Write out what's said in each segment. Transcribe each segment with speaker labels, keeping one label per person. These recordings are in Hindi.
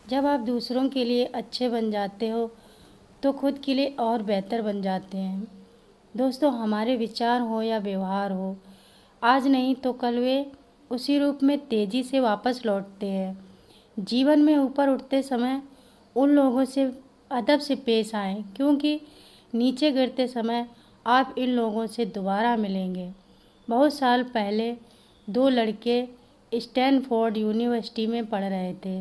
Speaker 1: जब आप दूसरों के लिए अच्छे बन जाते हो तो खुद के लिए और बेहतर बन जाते हैं। दोस्तों, हमारे विचार हो या व्यवहार हो, आज नहीं तो कल वे उसी रूप में तेज़ी से वापस लौटते हैं। जीवन में ऊपर उठते समय उन लोगों से अदब से पेश आएं, क्योंकि नीचे गिरते समय आप इन लोगों से दोबारा मिलेंगे। बहुत साल पहले दो लड़के स्टैनफोर्ड यूनिवर्सिटी में पढ़ रहे थे।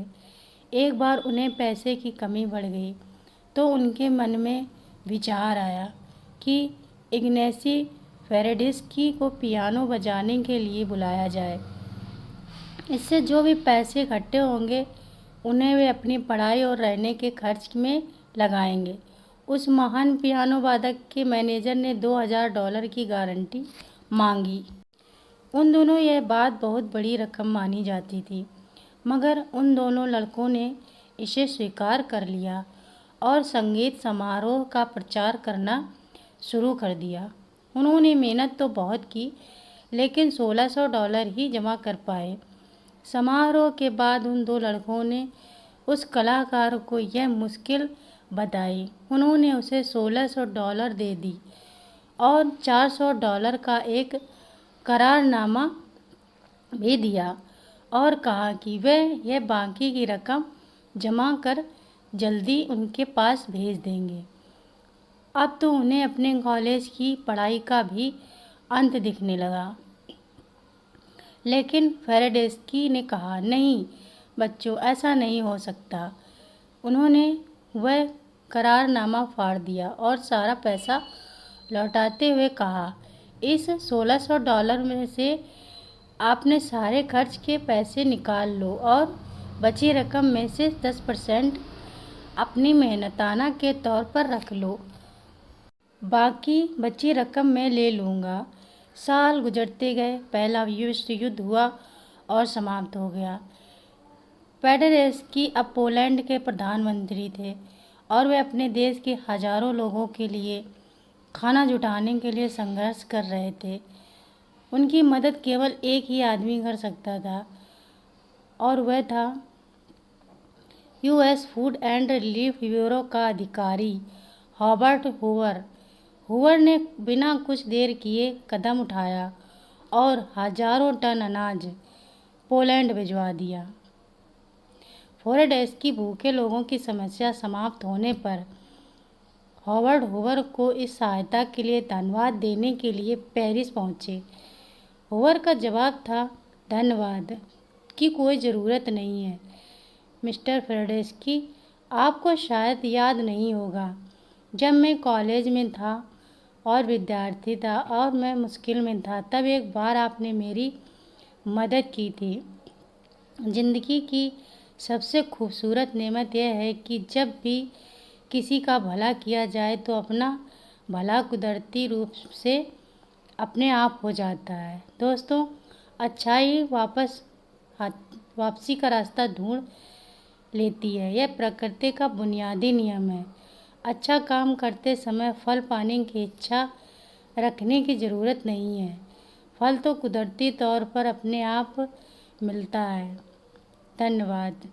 Speaker 1: एक बार उन्हें पैसे की कमी बढ़ गई तो उनके मन में विचार आया कि इग्नेसी फेरेडिस्की को पियानो बजाने के लिए बुलाया जाए। इससे जो भी पैसे इकट्ठे होंगे उन्हें वे अपनी पढ़ाई और रहने के खर्च में लगाएंगे। उस महान पियानो वादक के मैनेजर ने $2000 की गारंटी मांगी। उन दोनों यह बात बहुत बड़ी रकम मानी जाती थी, मगर उन दोनों लड़कों ने इसे स्वीकार कर लिया और संगीत समारोह का प्रचार करना शुरू कर दिया। उन्होंने मेहनत तो बहुत की, लेकिन $1600 ही जमा कर पाए। समारोह के बाद उन दो लड़कों ने उस कलाकार को यह मुश्किल बताई। उन्होंने उसे $1600 दे दी और $400 का एक करारनामा भी दिया और कहा कि वे यह बाकी की रकम जमा कर जल्दी उनके पास भेज देंगे। अब तो उन्हें अपने कॉलेज की पढ़ाई का भी अंत दिखने लगा। लेकिन फेरेडेस्की ने कहा, नहीं बच्चों, ऐसा नहीं हो सकता। उन्होंने वह करारनामा फाड़ दिया और सारा पैसा लौटाते हुए कहा, इस $1600 में से आपने सारे खर्च के पैसे निकाल लो और बची रकम में से 10% अपनी मेहनताना के तौर पर रख लो। बाकी बची रकम मैं ले लूँगा। साल गुजरते गए, पहला विश्व युद्ध हुआ और समाप्त हो गया। पेडेरेस्की अब पोलैंड के प्रधानमंत्री थे और वे अपने देश के हजारों लोगों के लिए खाना जुटाने के लिए संघर्ष कर रहे थे। उनकी मदद केवल एक ही आदमी कर सकता था और वह था US food and relief bureau का अधिकारी हॉबर्ट हूवर। हूवर ने बिना कुछ देर किए कदम उठाया और हजारों टन अनाज पोलैंड भिजवा दिया। फेरेडेस्की भूखे लोगों की समस्या समाप्त होने पर हॉवर्ड हूवर को इस सहायता के लिए धन्यवाद देने के लिए पेरिस पहुंचे। हूवर का जवाब था, धन्यवाद की कोई ज़रूरत नहीं है मिस्टर फेरेडेस्की। आपको शायद याद नहीं होगा, जब मैं कॉलेज में था और विद्यार्थी था और मैं मुश्किल में था, तब एक बार आपने मेरी मदद की थी। ज़िंदगी की सबसे खूबसूरत नेमत यह है कि जब भी किसी का भला किया जाए तो अपना भला कुदरती रूप से अपने आप हो जाता है। दोस्तों, अच्छाई वापसी का रास्ता ढूंढ लेती है। यह प्रकृति का बुनियादी नियम है। अच्छा काम करते समय फल पाने की इच्छा रखने की ज़रूरत नहीं है। फल तो कुदरती तौर पर अपने आप मिलता है। धन्यवाद।